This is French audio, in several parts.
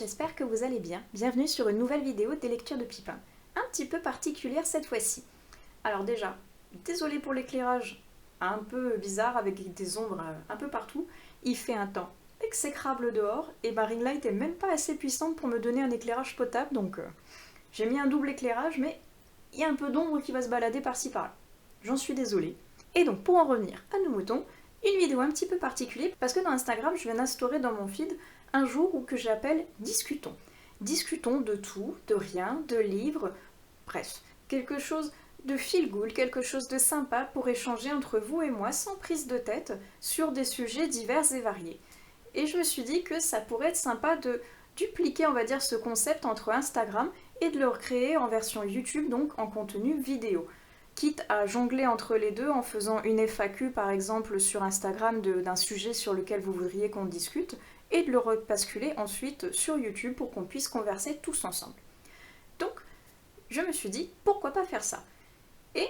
j'espère que vous allez bien. Bienvenue sur une nouvelle vidéo des lectures de Pipin, un petit peu particulière cette fois-ci. Alors déjà, désolée pour l'éclairage un peu bizarre avec des ombres un peu partout. Il fait un temps exécrable dehors et ma ring light est même pas assez puissante pour me donner un éclairage potable, donc j'ai mis un double éclairage, mais il y a un peu d'ombre qui va se balader par-ci par-là. J'en suis désolée. Et donc pour en revenir à nos moutons, une vidéo un petit peu particulière parce que dans Instagram, je viens d'instaurer dans mon feed un jour où que j'appelle Discutons. Discutons de tout, de rien, de livres, bref, quelque chose de feel good, quelque chose de sympa pour échanger entre vous et moi sans prise de tête sur des sujets divers et variés. Et je me suis dit que ça pourrait être sympa de dupliquer, on va dire, ce concept entre Instagram et de le recréer en version YouTube, donc en contenu vidéo. Quitte à jongler entre les deux en faisant une FAQ par exemple sur Instagram d'un sujet sur lequel vous voudriez qu'on discute et de le rebasculer ensuite sur YouTube pour qu'on puisse converser tous ensemble. Donc je me suis dit pourquoi pas faire ça. Et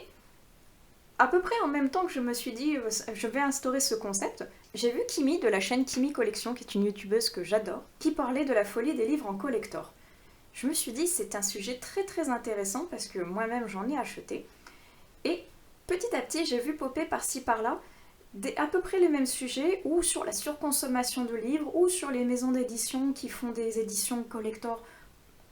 à peu près en même temps que je me suis dit je vais instaurer ce concept, j'ai vu Kimi de la chaîne Kimi Collection, qui est une youtubeuse que j'adore, qui parlait de la folie des livres en collector. Je me suis dit c'est un sujet très très intéressant parce que moi-même j'en ai acheté. Et petit à petit, j'ai vu popper par-ci par-là à peu près les mêmes sujets, ou sur la surconsommation de livres, ou sur les maisons d'édition qui font des éditions collector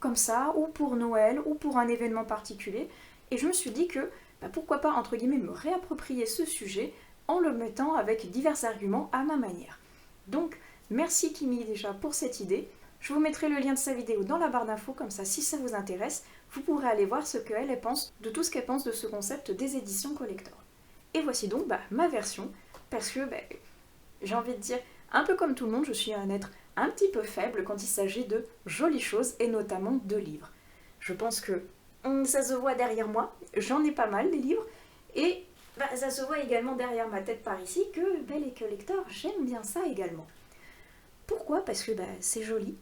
comme ça, ou pour Noël, ou pour un événement particulier. Et je me suis dit que pourquoi pas, entre guillemets, me réapproprier ce sujet en le mettant avec divers arguments à ma manière. Donc, merci Kimi déjà pour cette idée. Je vous mettrai le lien de sa vidéo dans la barre d'infos, comme ça, si ça vous intéresse, vous pourrez aller voir ce qu'elle pense de tout ce qu'elle pense de ce concept des éditions collector. Et voici donc ma version, parce que j'ai envie de dire, un peu comme tout le monde, je suis un être un petit peu faible quand il s'agit de jolies choses, et notamment de livres. Je pense que ça se voit derrière moi, j'en ai pas mal des livres, et ça se voit également derrière ma tête par ici que les collectors, j'aime bien ça également. Pourquoi ? Parce que c'est joli.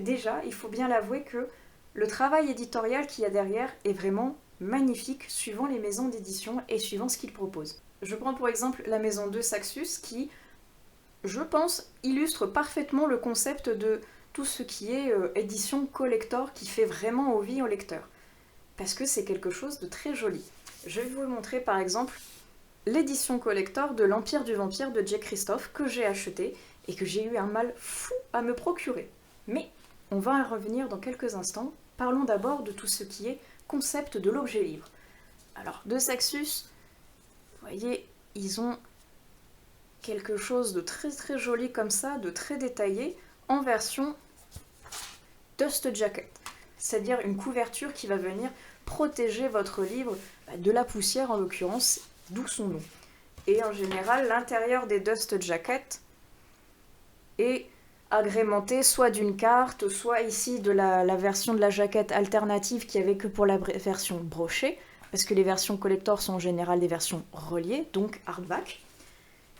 Déjà, il faut bien l'avouer que le travail éditorial qu'il y a derrière est vraiment magnifique suivant les maisons d'édition et suivant ce qu'ils proposent. Je prends pour exemple la maison de Saxus qui, je pense, illustre parfaitement le concept de tout ce qui est édition collector qui fait vraiment envie au lecteur. Parce que c'est quelque chose de très joli. Je vais vous montrer par exemple l'édition collector de l'Empire du Vampire de Jake Christophe que j'ai acheté et que j'ai eu un mal fou à me procurer. Mais on va en revenir dans quelques instants. Parlons d'abord de tout ce qui est concept de l'objet livre. Alors, de Saxus, vous voyez, ils ont quelque chose de très très joli comme ça, de très détaillé, en version Dust Jacket. C'est-à-dire une couverture qui va venir protéger votre livre de la poussière en l'occurrence, d'où son nom. Et en général, l'intérieur des Dust Jackets est agrémenté soit d'une carte, soit ici de la version de la jaquette alternative qui avait que pour la version brochée, parce que les versions collector sont en général des versions reliées, donc hardback.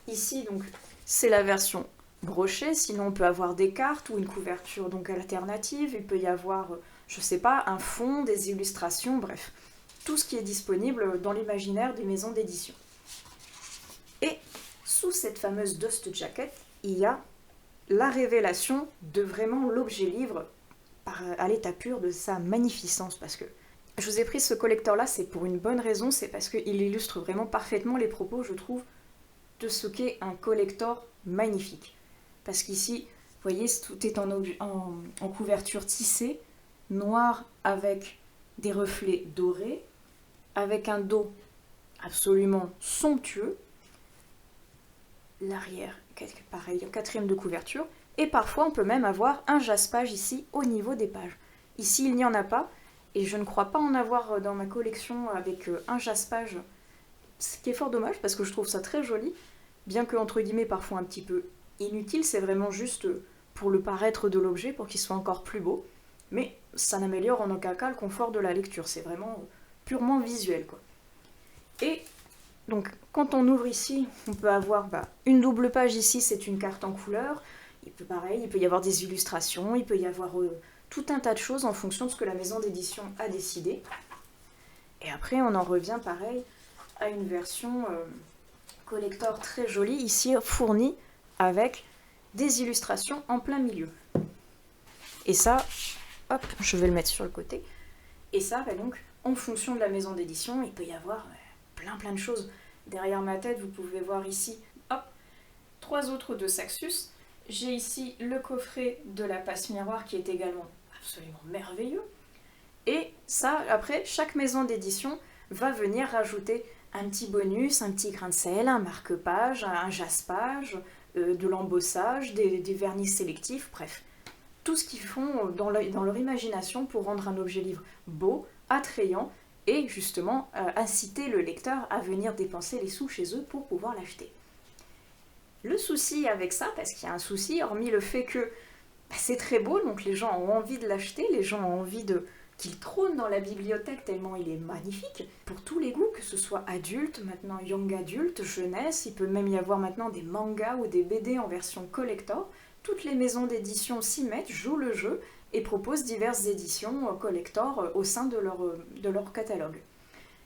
Ici, donc, c'est la version brochée, sinon on peut avoir des cartes ou une couverture donc alternative, il peut y avoir, je sais pas, un fond, des illustrations, bref, tout ce qui est disponible dans l'imaginaire des maisons d'édition. Et sous cette fameuse Dust Jacket, il y a la révélation de vraiment l'objet livre à l'état pur de sa magnificence, parce que je vous ai pris ce collector là, c'est pour une bonne raison, c'est parce qu'il illustre vraiment parfaitement les propos, je trouve, de ce qu'est un collector magnifique. Parce qu'ici, vous voyez, tout est en couverture tissée, noire avec des reflets dorés, avec un dos absolument somptueux, l'arrière, pareil, un quatrième de couverture, et parfois on peut même avoir un jaspage ici au niveau des pages. Ici il n'y en a pas, et je ne crois pas en avoir dans ma collection avec un jaspage, ce qui est fort dommage parce que je trouve ça très joli, bien que entre guillemets parfois un petit peu inutile, c'est vraiment juste pour le paraître de l'objet, pour qu'il soit encore plus beau, mais ça n'améliore en aucun cas le confort de la lecture, c'est vraiment purement visuel, quoi. Et donc, quand on ouvre ici, on peut avoir une double page ici, c'est une carte en couleur. Il peut y avoir des illustrations, il peut y avoir tout un tas de choses en fonction de ce que la maison d'édition a décidé. Et après, on en revient pareil à une version collector très jolie, ici fournie avec des illustrations en plein milieu. Et ça, hop, je vais le mettre sur le côté. Et ça, bah donc, en fonction de la maison d'édition, il peut y avoir plein de choses. Derrière ma tête, vous pouvez voir ici, hop, 3 autres de Saxus. J'ai ici le coffret de la passe miroir qui est également absolument merveilleux. Et ça, après, chaque maison d'édition va venir rajouter un petit bonus, un petit grain de sel, un marque-page, un jaspage, de l'embossage, des vernis sélectifs, bref. Tout ce qu'ils font dans leur imagination pour rendre un objet livre beau, attrayant, et justement inciter le lecteur à venir dépenser les sous chez eux pour pouvoir l'acheter. Le souci avec ça, parce qu'il y a un souci, hormis le fait que c'est très beau, donc les gens ont envie de l'acheter, les gens ont envie qu'il trône dans la bibliothèque tellement il est magnifique, pour tous les goûts, que ce soit adulte, maintenant young adulte, jeunesse, il peut même y avoir maintenant des mangas ou des BD en version collector. Toutes les maisons d'édition s'y mettent, jouent le jeu et proposent diverses éditions collector au sein de leur catalogue.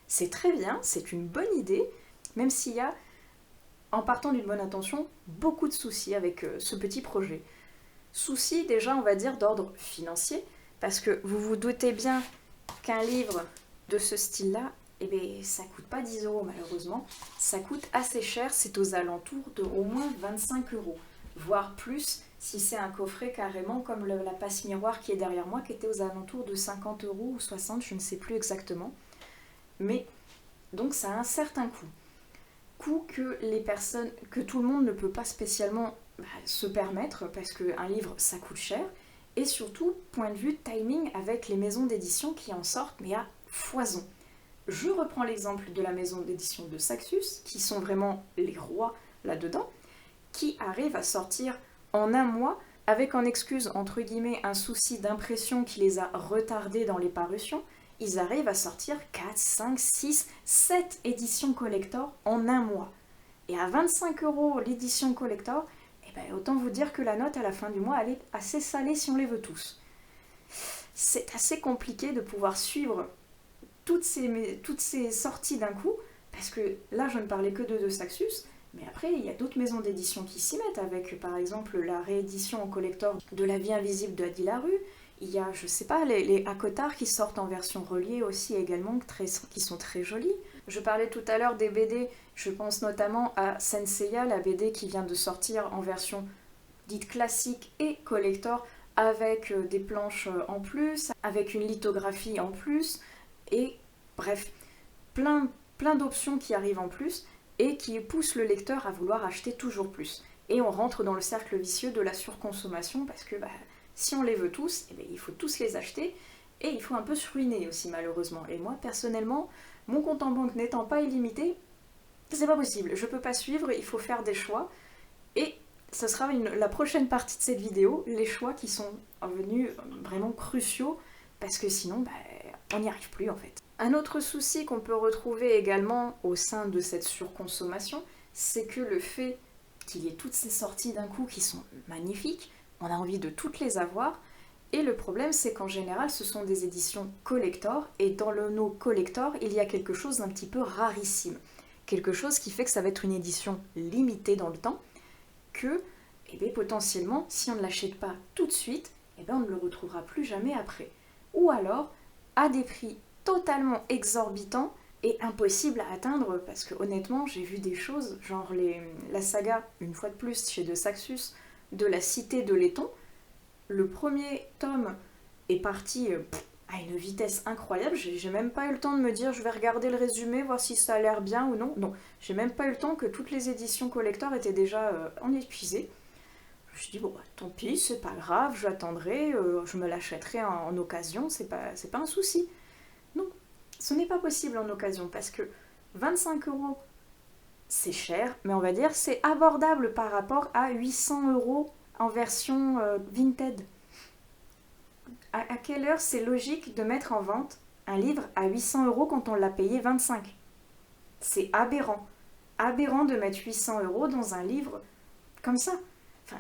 C'est très bien, c'est une bonne idée, même s'il y a, en partant d'une bonne intention, beaucoup de soucis avec ce petit projet. Soucis déjà, on va dire, d'ordre financier, parce que vous vous doutez bien qu'un livre de ce style-là, eh bien, ça coûte pas 10 € malheureusement, ça coûte assez cher, c'est aux alentours de au moins 25 €, voire plus si c'est un coffret carrément comme la passe miroir qui est derrière moi, qui était aux alentours de 50 € ou 60, je ne sais plus exactement. Mais donc ça a un certain coût. Coût que tout le monde ne peut pas spécialement se permettre, parce qu'un livre ça coûte cher, et surtout point de vue timing avec les maisons d'édition qui en sortent mais à foison. Je reprends l'exemple de la maison d'édition de Saxus, qui sont vraiment les rois là-dedans, qui arrivent à sortir en un mois, avec en excuse entre guillemets un souci d'impression qui les a retardés dans les parutions. Ils arrivent à sortir 4, 5, 6, 7 éditions collector en un mois. Et à 25 € l'édition collector, eh ben, autant vous dire que la note à la fin du mois, elle est assez salée si on les veut tous. C'est assez compliqué de pouvoir suivre toutes ces sorties d'un coup, parce que là, je ne parlais que de Saxus, mais après, il y a d'autres maisons d'édition qui s'y mettent, avec par exemple la réédition en collector de La Vie invisible de Adi Larue. Il y a, je sais pas, les Akotar qui sortent en version reliée aussi également, qui sont très jolies. Je parlais tout à l'heure des BD, je pense notamment à Senseiya, la BD qui vient de sortir en version dite classique et collector, avec des planches en plus, avec une lithographie en plus, et bref, plein d'options qui arrivent en plus, et qui poussent le lecteur à vouloir acheter toujours plus. Et on rentre dans le cercle vicieux de la surconsommation, parce que si on les veut tous, eh bien, il faut tous les acheter, et il faut un peu se ruiner aussi malheureusement. Et moi personnellement, mon compte en banque n'étant pas illimité, c'est pas possible, je peux pas suivre, il faut faire des choix, et ce sera la prochaine partie de cette vidéo, les choix qui sont venus vraiment cruciaux, parce que sinon, on n'y arrive plus en fait. Un autre souci qu'on peut retrouver également au sein de cette surconsommation, c'est que le fait qu'il y ait toutes ces sorties d'un coup qui sont magnifiques, on a envie de toutes les avoir, et le problème c'est qu'en général ce sont des éditions collector, et dans le no collector il y a quelque chose d'un petit peu rarissime, quelque chose qui fait que ça va être une édition limitée dans le temps, que potentiellement si on ne l'achète pas tout de suite, on ne le retrouvera plus jamais après. Ou alors à des prix totalement exorbitants et impossibles à atteindre, parce que honnêtement j'ai vu des choses, genre la saga, une fois de plus chez de Saxus, de la Cité de Laiton. Le premier tome est parti à une vitesse incroyable, j'ai même pas eu le temps de me dire je vais regarder le résumé, voir si ça a l'air bien ou non. Non, j'ai même pas eu le temps, que toutes les éditions collector étaient déjà en épuisées. Je me suis dit bon tant pis, c'est pas grave, j'attendrai, je me l'achèterai en occasion, c'est pas un souci. Non, ce n'est pas possible en occasion, parce que 25 € c'est cher, mais on va dire c'est abordable par rapport à 800 € en version Vinted. À quelle heure c'est logique de mettre en vente un livre à 800 € quand on l'a payé 25 ? C'est aberrant. Aberrant de mettre 800 € dans un livre comme ça. Enfin,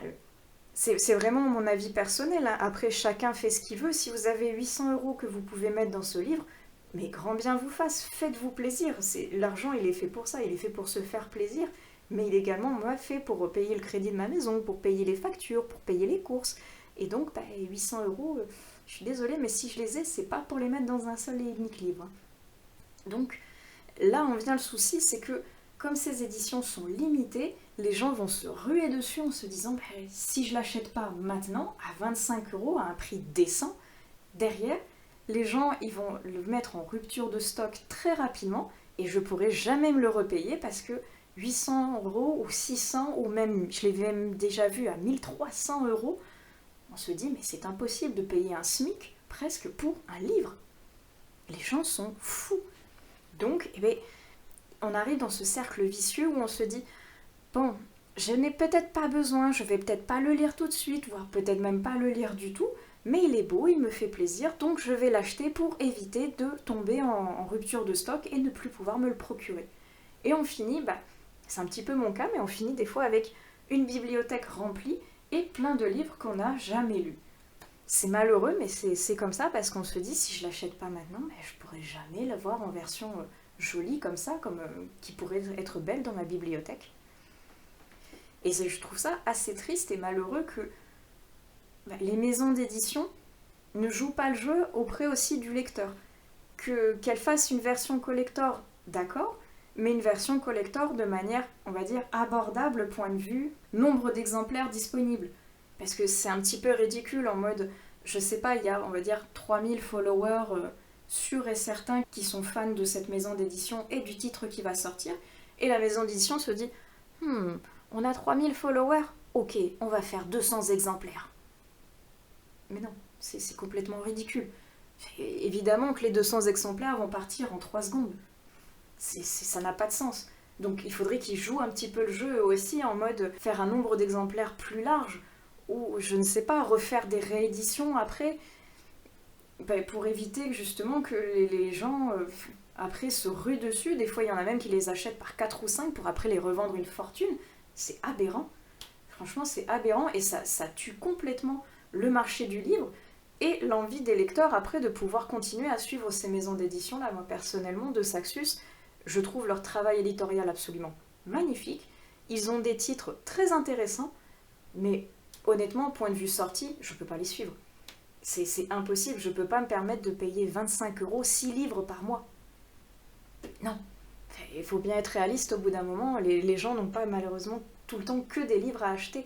c'est vraiment mon avis personnel, hein. Après, chacun fait ce qu'il veut. Si vous avez 800 € que vous pouvez mettre dans ce livre, mais grand bien vous fasse, faites-vous plaisir. L'argent, il est fait pour ça, il est fait pour se faire plaisir, mais il est également fait pour payer le crédit de ma maison, pour payer les factures, pour payer les courses. Et donc 800 euros, je suis désolée, mais si je les ai, c'est pas pour les mettre dans un seul et unique livre. Donc là on vient le souci, c'est que comme ces éditions sont limitées, les gens vont se ruer dessus en se disant si je l'achète pas maintenant à 25 euros à un prix décent, derrière les gens ils vont le mettre en rupture de stock très rapidement et je pourrai jamais me le repayer parce que 800 euros ou 600 ou même, je l'ai même déjà vu à 1300 euros, on se dit mais c'est impossible de payer un SMIC presque pour un livre. Les gens sont fous. Donc, on arrive dans ce cercle vicieux où on se dit bon, je n'ai peut-être pas besoin, je vais peut-être pas le lire tout de suite, voire peut-être même pas le lire du tout, mais il est beau, il me fait plaisir, donc je vais l'acheter pour éviter de tomber en rupture de stock et ne plus pouvoir me le procurer. Et on finit, c'est un petit peu mon cas, mais on finit des fois avec une bibliothèque remplie et plein de livres qu'on n'a jamais lus. C'est malheureux, mais c'est comme ça parce qu'on se dit si je l'achète pas maintenant, je pourrai jamais l'avoir en version jolie comme ça, qui pourrait être belle dans ma bibliothèque. Et je trouve ça assez triste et malheureux que les maisons d'édition ne jouent pas le jeu auprès aussi du lecteur. Qu'elles fassent une version collector, d'accord, mais une version collector de manière, on va dire, abordable point de vue nombre d'exemplaires disponibles. Parce que c'est un petit peu ridicule en mode, je sais pas, il y a, on va dire, 3000 followers sûrs et certains qui sont fans de cette maison d'édition et du titre qui va sortir, et la maison d'édition se dit, on a 3000 followers, ok, on va faire 200 exemplaires. Mais non, c'est complètement ridicule. Évidemment que les 200 exemplaires vont partir en 3 secondes. Ça n'a pas de sens. Donc il faudrait qu'ils jouent un petit peu le jeu aussi en mode faire un nombre d'exemplaires plus large ou je ne sais pas, refaire des rééditions après pour éviter justement que les gens après se ruent dessus. Des fois il y en a même qui les achètent par 4 ou 5 pour après les revendre une fortune. C'est aberrant. Franchement c'est aberrant et ça tue complètement le marché du livre et l'envie des lecteurs après de pouvoir continuer à suivre ces maisons d'édition là. Moi personnellement de Saxus, je trouve leur travail éditorial absolument magnifique. Ils ont des titres très intéressants, mais honnêtement, point de vue sortie, je ne peux pas les suivre. C'est impossible, je ne peux pas me permettre de payer 25 euros 6 livres par mois. Non, il faut bien être réaliste au bout d'un moment, les gens n'ont pas malheureusement tout le temps que des livres à acheter.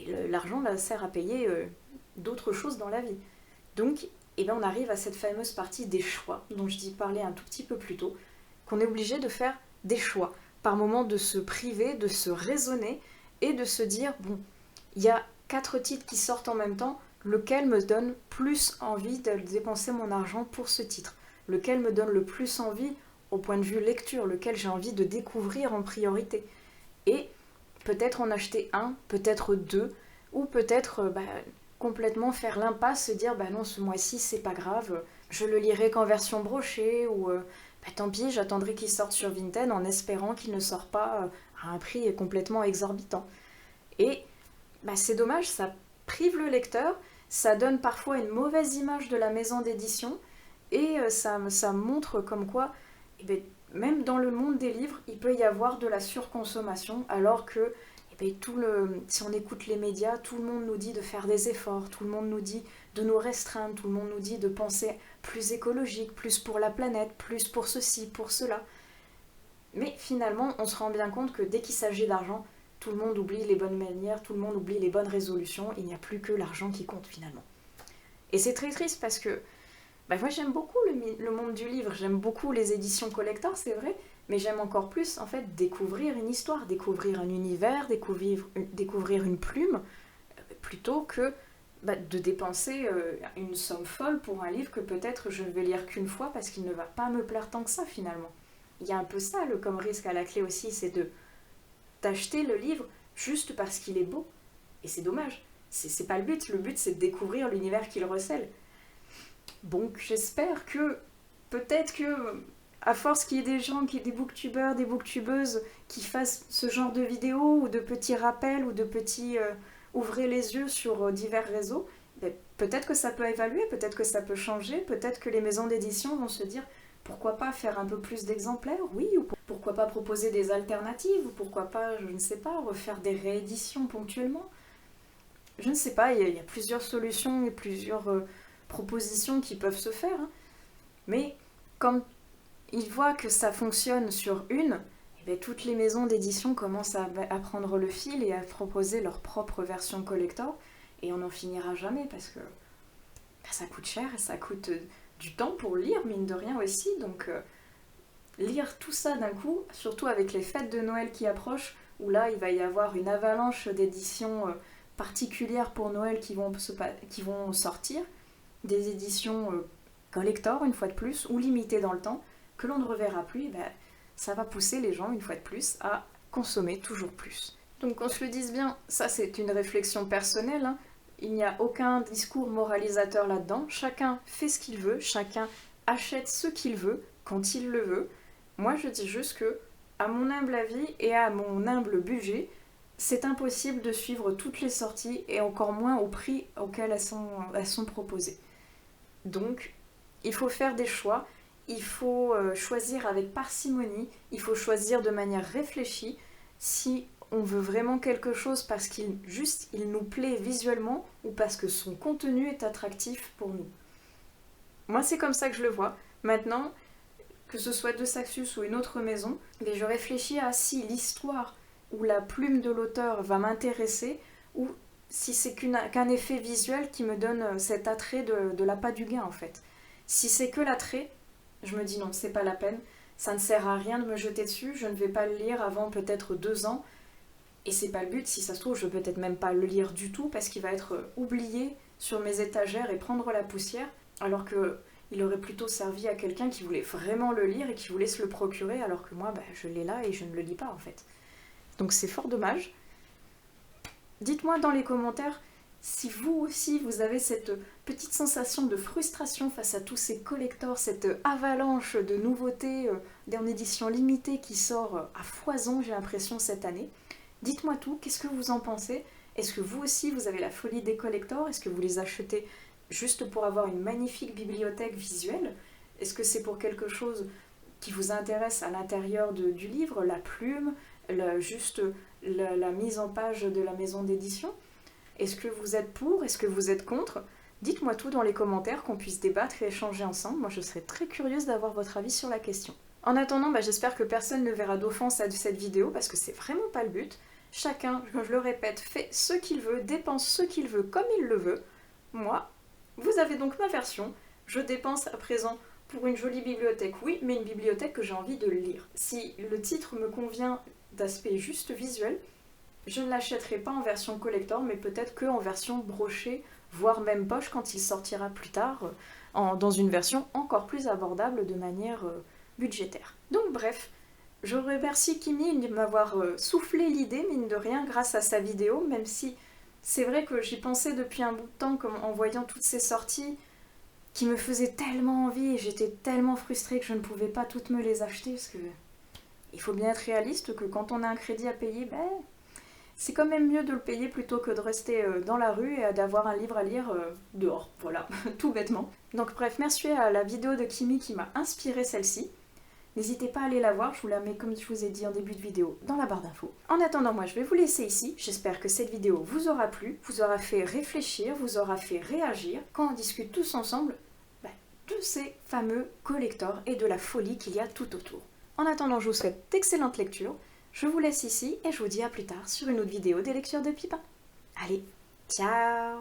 Et l'argent là, sert à payer d'autres choses dans la vie. Donc, on arrive à cette fameuse partie des choix, dont je parlais un tout petit peu plus tôt, qu'on est obligé de faire des choix, par moment de se priver, de se raisonner, et de se dire, bon, il y a 4 titres qui sortent en même temps, lequel me donne plus envie de dépenser mon argent pour ce titre, lequel me donne le plus envie au point de vue lecture, lequel j'ai envie de découvrir en priorité. Et peut-être en acheter un, peut-être 2, ou peut-être complètement faire l'impasse, se dire non, ce mois-ci c'est pas grave, je le lirai qu'en version brochée, ou tant pis, j'attendrai qu'il sorte sur Vinted en espérant qu'il ne sort pas à un prix complètement exorbitant. Et c'est dommage, ça prive le lecteur, ça donne parfois une mauvaise image de la maison d'édition, et ça montre comme quoi, même dans le monde des livres, il peut y avoir de la surconsommation, alors que si on écoute les médias, tout le monde nous dit de faire des efforts, tout le monde nous dit de nous restreindre, tout le monde nous dit de penser plus écologique, plus pour la planète, plus pour ceci, pour cela. Mais finalement, on se rend bien compte que dès qu'il s'agit d'argent, tout le monde oublie les bonnes manières, tout le monde oublie les bonnes résolutions, il n'y a plus que l'argent qui compte finalement. Et c'est très triste parce que moi j'aime beaucoup le monde du livre, j'aime beaucoup les éditions collector, c'est vrai, mais j'aime encore plus en fait découvrir une histoire, découvrir un univers, découvrir une plume, plutôt que de dépenser une somme folle pour un livre que peut-être je ne vais lire qu'une fois parce qu'il ne va pas me plaire tant que ça finalement. Il y a un peu ça comme risque à la clé aussi, c'est d'acheter le livre juste parce qu'il est beau. Et c'est dommage, c'est pas le but c'est de découvrir l'univers qu'il recèle. Donc j'espère que, peut-être que, à force qu'il y ait des gens, qu'il y ait des booktubeurs, des booktubeuses qui fassent ce genre de vidéos ou de petits rappels ou de petits ouvrez les yeux sur divers réseaux, peut-être que ça peut évaluer, peut-être que ça peut changer, peut-être que les maisons d'édition vont se dire pourquoi pas faire un peu plus d'exemplaires, oui, ou pourquoi pas proposer des alternatives, ou pourquoi pas, je ne sais pas, refaire des rééditions ponctuellement. Je ne sais pas, il y a plusieurs solutions et plusieurs propositions qui peuvent se faire, hein. Mais comme ils voient que ça fonctionne sur une, eh bien, toutes les maisons d'édition commencent à prendre le fil et à proposer leur propre version collector, et on n'en finira jamais parce que ça coûte cher et ça coûte du temps pour lire, mine de rien aussi, donc lire tout ça d'un coup, surtout avec les fêtes de Noël qui approchent, où là il va y avoir une avalanche d'éditions particulières pour Noël qui vont sortir, des éditions collector une fois de plus, ou limitées dans le temps, que l'on ne reverra plus, et ben, ça va pousser les gens une fois de plus à consommer toujours plus. Donc qu'on se le dise bien, ça c'est une réflexion personnelle, hein. Il n'y a aucun discours moralisateur là-dedans, chacun fait ce qu'il veut, chacun achète ce qu'il veut, quand il le veut. Moi je dis juste que, à mon humble avis et à mon humble budget, c'est impossible de suivre toutes les sorties et encore moins au prix auquel elles sont proposées. Donc il faut faire des choix, il faut choisir avec parcimonie, il faut choisir de manière réfléchie si on veut vraiment quelque chose parce qu'il nous plaît visuellement ou parce que son contenu est attractif pour nous. Moi c'est comme ça que je le vois. Maintenant, que ce soit de Saxus ou une autre maison, mais je réfléchis à si l'histoire ou la plume de l'auteur va m'intéresser ou si c'est qu'un effet visuel qui me donne cet attrait de l'appât du gain en fait. Si c'est que l'attrait, je me dis non, c'est pas la peine, ça ne sert à rien de me jeter dessus, je ne vais pas le lire avant peut-être 2 ans, et c'est pas le but, si ça se trouve je vais peut-être même pas le lire du tout parce qu'il va être oublié sur mes étagères et prendre la poussière, alors que il aurait plutôt servi à quelqu'un qui voulait vraiment le lire et qui voulait se le procurer, alors que moi je l'ai là et je ne le lis pas en fait. Donc c'est fort dommage. Dites-moi dans les commentaires si vous aussi vous avez cette petite sensation de frustration face à tous ces collectors, cette avalanche de nouveautés en édition limitée qui sort à foison, j'ai l'impression, cette année. Dites-moi tout, qu'est-ce que vous en pensez? Est-ce que vous aussi vous avez la folie des collectors? Est-ce que vous les achetez juste pour avoir une magnifique bibliothèque visuelle? Est-ce que c'est pour quelque chose qui vous intéresse à l'intérieur du livre, la plume, juste la mise en page de la maison d'édition? Est-ce que vous êtes pour? Est-ce que vous êtes contre? Dites-moi tout dans les commentaires, qu'on puisse débattre et échanger ensemble. Moi, je serais très curieuse d'avoir votre avis sur la question. En attendant, j'espère que personne ne verra d'offense à cette vidéo, parce que c'est vraiment pas le but. Chacun, je le répète, fait ce qu'il veut, dépense ce qu'il veut comme il le veut. Moi, vous avez donc ma version. Je dépense à présent pour une jolie bibliothèque, oui, mais une bibliothèque que j'ai envie de lire. Si le titre me convient d'aspect juste visuel, je ne l'achèterai pas en version collector, mais peut-être qu'en version brochée, voire même poche quand il sortira plus tard, dans une version encore plus abordable de manière budgétaire. Donc bref, je remercie Kimi de m'avoir soufflé l'idée, mine de rien, grâce à sa vidéo, même si c'est vrai que j'y pensais depuis un bout de temps en voyant toutes ces sorties qui me faisaient tellement envie et j'étais tellement frustrée que je ne pouvais pas toutes me les acheter parce que il faut bien être réaliste que quand on a un crédit à payer, c'est quand même mieux de le payer plutôt que de rester dans la rue et d'avoir un livre à lire dehors, voilà, tout bêtement. Donc bref, merci à la vidéo de Kimi qui m'a inspiré celle-ci. N'hésitez pas à aller la voir, je vous la mets comme je vous ai dit en début de vidéo dans la barre d'infos. En attendant, moi je vais vous laisser ici, j'espère que cette vidéo vous aura plu, vous aura fait réfléchir, vous aura fait réagir, quand on discute tous ensemble de ces fameux collectors et de la folie qu'il y a tout autour. En attendant, je vous souhaite d'excellentes lectures. Je vous laisse ici et je vous dis à plus tard sur une autre vidéo des lectures de Pipin. Allez, ciao!